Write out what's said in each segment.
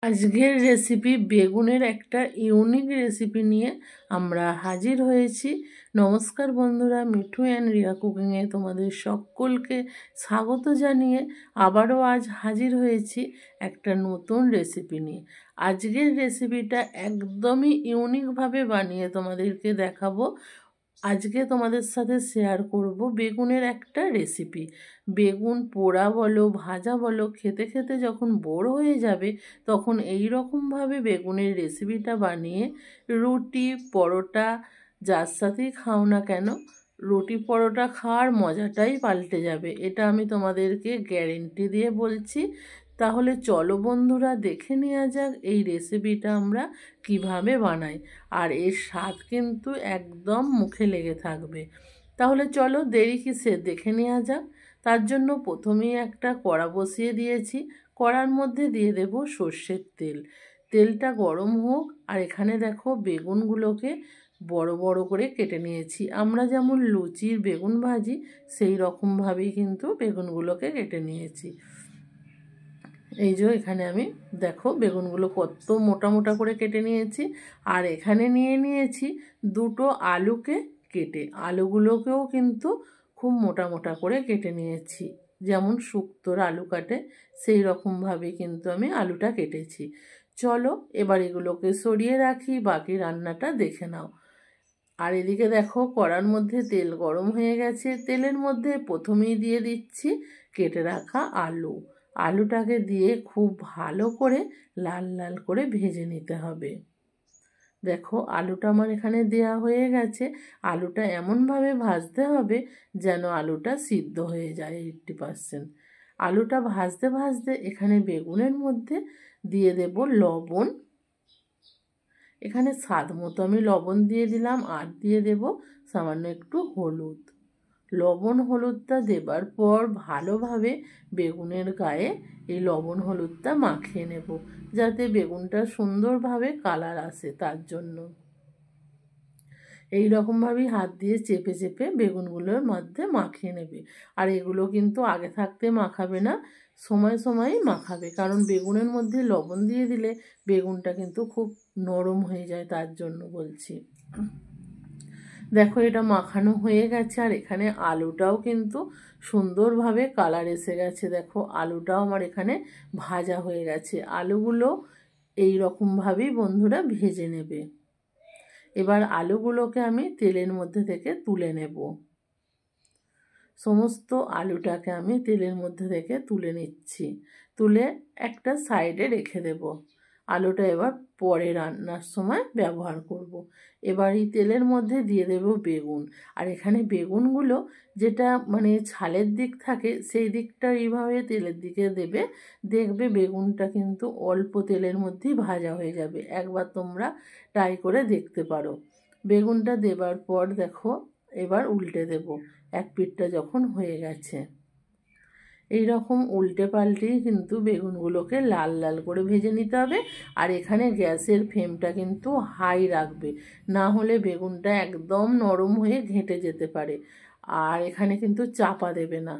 আজকের রেসিপি বেগুনের একটা ইউনিক রেসিপি নিয়ে আমরা হাজির হয়েছি। নমস্কার বন্ধুরা, মিঠু অ্যান্ড রিয়া কুকিংয়ে তোমাদের সকলকে স্বাগত জানিয়ে আবারও আজ হাজির হয়েছি একটা নতুন রেসিপি নিয়ে। আজকের রেসিপিটা একদমই ইউনিকভাবে বানিয়ে তোমাদেরকে দেখাবো। আজকে তোমাদের সাথে শেয়ার করব বেগুনের একটা রেসিপি। বেগুন পোড়া বলো ভাজা বলো, খেতে খেতে যখন বোর হয়ে যাবে তখন এই রকমভাবে বেগুনের রেসিপিটা বানিয়ে রুটি পরোটা যার সাথেই খাও না কেন, রুটি পরোটা খাওয়ার মজাটাই পাল্টে যাবে, এটা আমি তোমাদেরকে গ্যারেন্টি দিয়ে বলছি। তাহলে চলো বন্ধুরা, দেখে নেওয়া যাক এই রেসিপিটা আমরা কিভাবে বানাই। আর এর স্বাদ কিন্তু একদম মুখে লেগে থাকবে। তাহলে চলো দেরি কিসের, দেখে নেওয়া যাক। তার জন্য প্রথমেই একটা কড়া বসিয়ে দিয়েছি। কড়ার মধ্যে দিয়ে দেব সর্ষের তেল। তেলটা গরম হোক। আর এখানে দেখো বেগুনগুলোকে বড় বড় করে কেটে নিয়েছি। আমরা যেমন লুচির বেগুন ভাজি সেই রকমভাবেই কিন্তু বেগুনগুলোকে কেটে নিয়েছি। এই যে এখানে আমি দেখো বেগুনগুলো কত মোটা মোটা করে কেটে নিয়েছি। আর এখানে নিয়ে নিয়েছি দুটো আলুকে কেটে, আলুগুলোকেও কিন্তু খুব মোটা মোটা করে কেটে নিয়েছি, যেমন শুক্তোর আলু কাটে সেই রকমভাবে কিন্তু আমি আলুটা কেটেছি। চলো এবার এগুলোকে সরিয়ে রাখি, বাকি রান্নাটা দেখে নাও। আর এদিকে দেখো কড়ার মধ্যে তেল গরম হয়ে গেছে। তেলের মধ্যে প্রথমেই দিয়ে দিচ্ছি কেটে রাখা আলু। আলুটাকে দিয়ে খুব ভালো করে লাল লাল করে ভেজে নিতে হবে। দেখো আলুটা আমার এখানে দেয়া হয়ে গেছে। আলুটা এমনভাবে ভাজতে হবে যেন আলুটা সিদ্ধ হয়ে যায় 80%। আলুটা ভাজতে ভাজতে এখানে বেগুনের মধ্যে দিয়ে দেব লবণ। এখানে স্বাদ মতো আমি লবণ দিয়ে দিলাম, আর দিয়ে দেব সামান্য একটু হলুদ। লবণ হলুদটা দেবার পর ভালোভাবে বেগুনের গায়ে এই লবণ হলুদটা মাখিয়ে নেব, যাতে বেগুনটা সুন্দরভাবে কালার আসে, তার জন্য এই রকমভাবেই হাত দিয়ে চেপে চেপে বেগুনগুলোর মধ্যে মাখিয়ে নেবে। আর এগুলো কিন্তু আগে থাকতে মাখাবে না, সময় সময়ই মাখাবে, কারণ বেগুনের মধ্যে লবণ দিয়ে দিলে বেগুনটা কিন্তু খুব নরম হয়ে যায়, তার জন্য বলছি। দেখো এটা মাখানো হয়ে গেছে। আর এখানে আলুটাও কিন্তু সুন্দরভাবে কালার এসে গেছে। দেখো আলুটাও আমার এখানে ভাজা হয়ে গেছে। আলুগুলো এই রকমভাবেই বন্ধুরা ভেজে নেবে। এবার আলুগুলোকে আমি তেলের মধ্যে থেকে তুলে নেব। সমস্ত আলুটাকে আমি তেলের মধ্যে থেকে তুলে নিচ্ছি, তুলে একটা সাইডে রেখে দেব। আলুটা এবার পরে রান্নার সময় ব্যবহার করব। এবার এই তেলের মধ্যে দিয়ে দেব বেগুন। আর এখানে বেগুনগুলো যেটা মানে ছালের দিক থাকে সেই দিকটা এইভাবে তেলের দিকে দেবে, দেখবে বেগুনটা কিন্তু অল্প তেলের মধ্যেই ভাজা হয়ে যাবে। একবার তোমরা ট্রাই করে দেখতে পারো। বেগুনটা দেবার পর দেখো এবার উল্টে দেব। এক পিঠটা যখন হয়ে গেছে এই রকম উল্টে পাল্টে কিন্তু বেগুনগুলোকে লাল লাল করে ভেজে নিতে হবে। আর এখানে গ্যাসের ফ্লেমটা কিন্তু হাই রাখবে, না হলে বেগুনটা একদম নরম হয়ে ঘেঁটে যেতে পারে। আর এখানে কিন্তু চাপা দেবে না।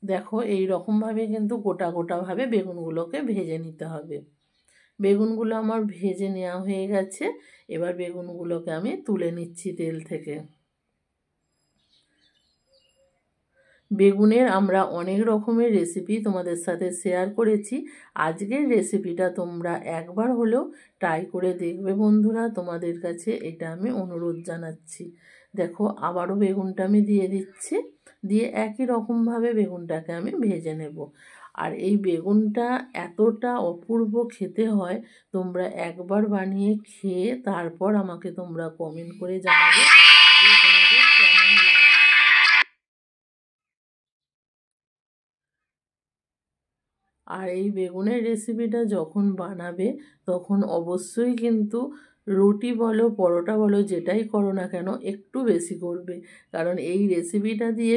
দেখো এই রকমভাবে কিন্তু গোটা গোটাভাবে বেগুনগুলোকে ভেজে নিতে হবে। বেগুনগুলো আমার ভেজে নেওয়া হয়ে গেছে। এবার বেগুনগুলোকে আমি তুলে নিচ্ছি তেল থেকে। বেগুনের আমরা অনেক রকমের রেসিপি তোমাদের সাথে শেয়ার করেছি। আজকের রেসিপিটা তোমরা একবার হলেও ট্রাই করে দেখবে বন্ধুরা, তোমাদের কাছে এটা আমি অনুরোধ জানাচ্ছি। দেখো আবারও বেগুনটা আমি দিয়ে দিচ্ছি, দিয়ে একই রকমভাবে বেগুনটাকে আমি ভেজে নেব। আর এই বেগুনটা এতটা অপূর্ব খেতে হয়, তোমরা একবার বানিয়ে খেয়ে তারপর আমাকে তোমরা কমেন্ট করে জানাবে যে তোমাদের কেমন লাগে। আর এই বেগুনের রেসিপিটা যখন বানাবে তখন অবশ্যই কিন্তু রুটি বলো পরোটা বলো যেটাই করো না কেন একটু বেশি করবে, কারণ এই রেসিপিটা দিয়ে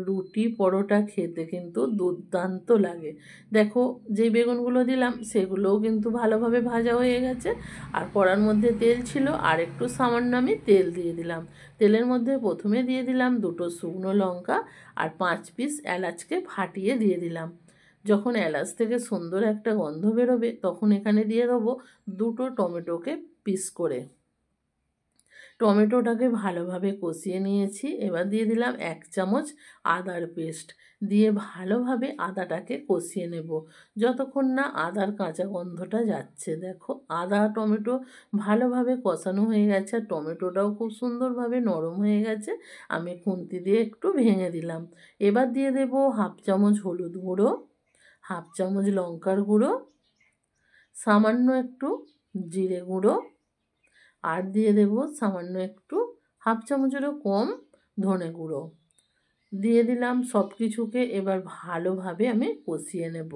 রুটি পরোটা খেতে কিন্তু দুর্দান্ত লাগে। দেখো যে বেগুনগুলো দিলাম সেগুলোও কিন্তু ভালোভাবে ভাজা হয়ে গেছে। আর কড়ার মধ্যে তেল ছিল, আর একটু সামান্য আমি তেল দিয়ে দিলাম। তেলের মধ্যে প্রথমে দিয়ে দিলাম দুটো শুকনো লঙ্কা আর 5 পিস এলাচকে ফাটিয়ে দিয়ে দিলাম। যখন এলাচ থেকে সুন্দর একটা গন্ধ বেরোবে তখন এখানে দিয়ে দেবো 2টো টমেটোকে পিস করে। টমেটোটাকে ভালোভাবে কষিয়ে নিয়েছি। এবার দিয়ে দিলাম 1 চামচ আদার পেস্ট, দিয়ে ভালোভাবে আদাটাকে কষিয়ে নেব যতক্ষণ না আদার কাঁচা গন্ধটা যাচ্ছে। দেখো আদা টমেটো ভালোভাবে কষানো হয়ে গেছে, আর টমেটোটাও খুব সুন্দরভাবে নরম হয়ে গেছে। আমি খুন্তি দিয়ে একটু ভেঙে দিলাম। এবার দিয়ে দেব 1/2 চামচ হলুদ গুঁড়ো, 1/2 চামচ লঙ্কার গুঁড়ো, সামান্য একটু জিরে গুঁড়ো, আর দিয়ে দেব সামান্য একটু 1/2 চামচেরও কম ধনে গুঁড়ো। দিয়ে দিলাম সব কিছুকে। এবার ভালোভাবে আমি কষিয়ে নেব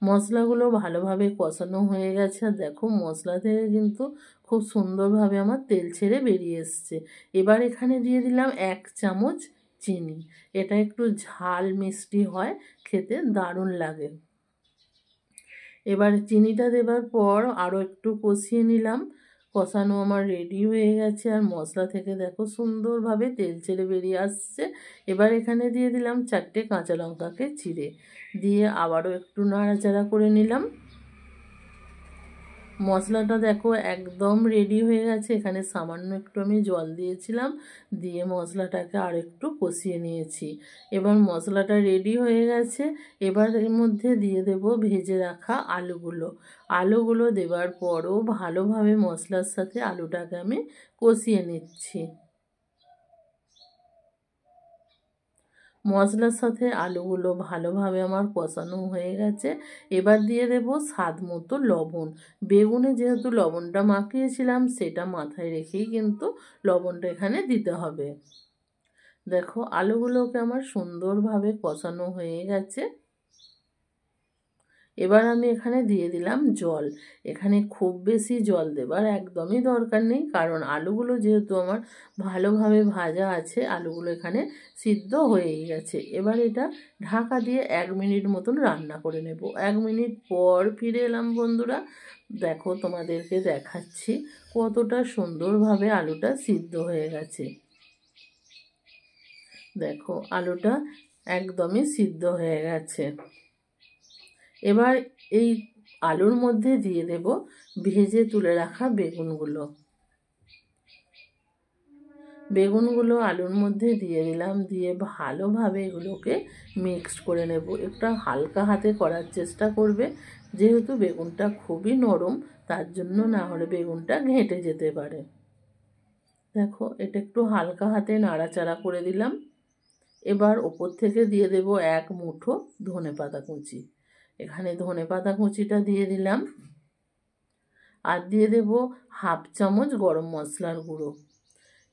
মশলাগুলো ভালোভাবে কষানো হয়ে গেছে। আর দেখো মশলা থেকে কিন্তু খুব সুন্দরভাবে আমার তেল ছেড়ে বেরিয়ে এসছে। এবার এখানে দিয়ে দিলাম 1 চামচ চিনি। এটা একটু ঝাল মিষ্টি হয়, খেতে দারুণ লাগে। এবার চিনিটা দেবার পর আরও একটু কষিয়ে নিলাম। কষানো আমার রেডি হয়ে গেছে, আর মশলা থেকে দেখো সুন্দরভাবে তেল ছেড়ে বেরিয়ে আসছে। এবার এখানে দিয়ে দিলাম 4টে কাঁচা লঙ্কাকে চিড়ে, দিয়ে আবারও একটু নাড়াচাড়া করে নিলাম। মশলাটা দেখো একদম রেডি হয়ে গেছে। এখানে সামান্য একটু আমি জল দিয়েছিলাম, দিয়ে মশলাটাকে আর একটু কষিয়ে নিয়েছি। এবার মশলাটা রেডি হয়ে গেছে। এবার এর মধ্যে দিয়ে দেব ভেজে রাখা আলুগুলো দেবার পরও ভালোভাবে মশলার সাথে আলুটাকে আমি কষিয়ে নিচ্ছি। মশলার সাথে আলুগুলো ভালোভাবে আমার কষানো হয়ে গেছে। এবার দিয়ে দেব স্বাদ মতো লবণ। বেগুনে যেহেতু লবণটা মাখিয়েছিলাম সেটা মাথায় রেখেই কিন্তু লবণটা এখানে দিতে হবে। দেখো আলুগুলোকে আমার সুন্দরভাবে কষানো হয়ে গেছে। এবার আমি এখানে দিয়ে দিলাম জল। এখানে খুব বেশি জল দেবার একদমই দরকার নেই, কারণ আলুগুলো যেহেতু আমার ভালোভাবে ভাজা আছে, আলুগুলো এখানে সিদ্ধ হয়েই গেছে। এবার এটা ঢাকা দিয়ে 1 মিনিট মতন রান্না করে নেব। 1 মিনিট পর ফিরে এলাম বন্ধুরা। দেখো তোমাদেরকে দেখাচ্ছি কতটা সুন্দরভাবে আলুটা সিদ্ধ হয়ে গেছে। দেখো আলুটা একদমই সিদ্ধ হয়ে গেছে। এবার এই আলুর মধ্যে দিয়ে দেব ভেজে তুলে রাখা বেগুনগুলো আলুর মধ্যে দিয়ে দিলাম, দিয়ে ভালোভাবে এগুলোকে মিক্সড করে নেব। একটা হালকা হাতে করার চেষ্টা করবে, যেহেতু বেগুনটা খুবই নরম, তার জন্য না হলে বেগুনটা ঘেঁটে যেতে পারে। দেখো এটা একটু হালকা হাতে নাড়াচাড়া করে দিলাম। এবার ওপর থেকে দিয়ে দেব 1 মুঠো ধনেপাতা কুচি। এখানে ধনেপাতা কুচিটা দিয়ে দিলাম, আর দিয়ে দেব 1/2 চামচ গরম মশলার গুঁড়ো।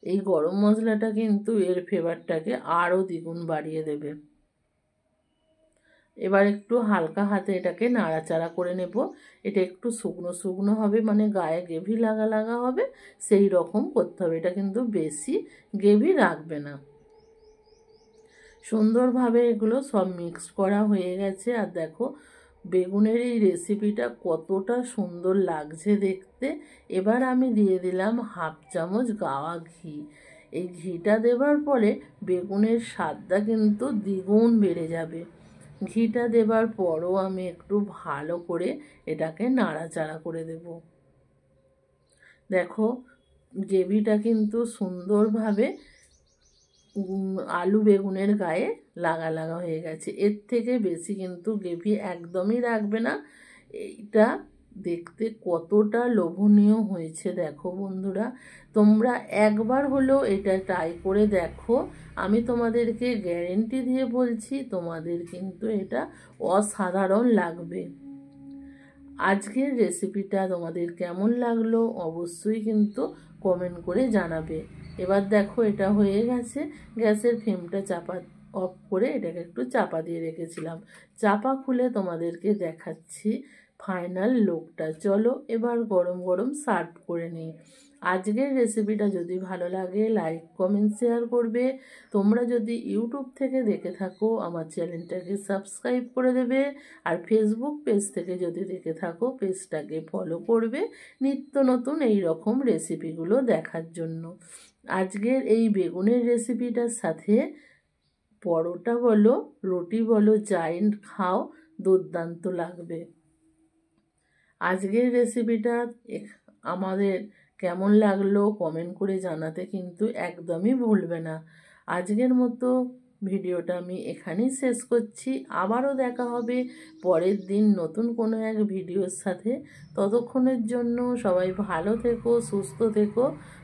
এই গরম মশলাটা কিন্তু এর ফ্লেভারটাকে আরও দ্বিগুণ বাড়িয়ে দেবে। এবার একটু হালকা হাতে এটাকে নাড়াচাড়া করে নেব। এটা একটু শুকনো শুকনো হবে, মানে গায়ে গ্রেভি লাগা লাগা হবে, সেই রকম করতে হবে। এটা কিন্তু বেশি গ্রেভি রাখবে না। সুন্দরভাবে এগুলো সব মিক্স করা হয়ে গেছে। আর দেখো বেগুনের এই রেসিপিটা কতটা সুন্দর লাগছে দেখতে। এবার আমি দিয়ে দিলাম 1/2 চামচ গাওয়া ঘি। এই ঘিটা দেবার পরে বেগুনের স্বাদটা কিন্তু দ্বিগুণ বেড়ে যাবে। ঘিটা দেবার পরও আমি একটু ভালো করে এটাকে নাড়াচাড়া করে দেব। দেখো গ্রেভিটা কিন্তু সুন্দরভাবে আলু বেগুনের গায়ে লাগা লাগা হয়ে গেছে। এর থেকে বেশি কিন্তু গ্রেভি একদমই রাখবে না। এইটা দেখতে কতটা লোভনীয় হয়েছে দেখো বন্ধুরা, তোমরা একবার হলেও এটা ট্রাই করে দেখো। আমি তোমাদেরকে গ্যারেন্টি দিয়ে বলছি তোমাদের কিন্তু এটা অসাধারণ লাগবে। আজকের রেসিপিটা তোমাদের কেমন লাগলো অবশ্যই কিন্তু কমেন্ট করে জানাবে। এবার দেখো এটা হয়ে গেছে। গ্যাসের ফ্লেমটা অফ করে এটাকে একটু চাপা দিয়ে রেখেছিলাম। চাপা খুলে তোমাদেরকে দেখাচ্ছি ফাইনাল লুকটা। চলো এবার গরম গরম সার্ভ করে নিই। আজকের রেসিপিটা যদি ভালো লাগে লাইক কমেন্ট শেয়ার করবে। তোমরা যদি ইউটিউব থেকে দেখে থাকো আমার চ্যানেলটাকে সাবস্ক্রাইব করে দেবে, আর ফেসবুক পেজ থেকে যদি দেখে থাকো পেজটাকে ফলো করবে নিত্য নতুন এই রকম রেসিপিগুলো দেখার জন্য। আজকের এই বেগুনের রেসিপিটার সাথে পরোটা বলো রুটি বলো যাই খাও দুর্দান্ত লাগবে। আজকের রেসিপিটা আমাদের কেমন লাগলো কমেন্ট করে জানাতে কিন্তু একদমই ভুলবে না। আজকের মতো ভিডিওটা আমি এখানেই শেষ করছি। আবারও দেখা হবে পরের দিন নতুন কোনো এক ভিডিওর সাথে। ততক্ষণের জন্য সবাই ভালো থেকো, সুস্থ থেকো,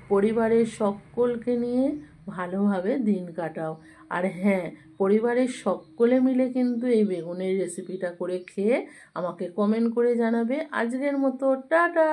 পরিবারের সকলকে নিয়ে ভালোভাবে দিন কাটাও। আর হ্যাঁ, পরিবারের সকলে মিলে কিন্তু এই বেগুনের রেসিপিটা করে খেয়ে আমাকে কমেন্ট করে জানাবে। আজকের মতো টাটা।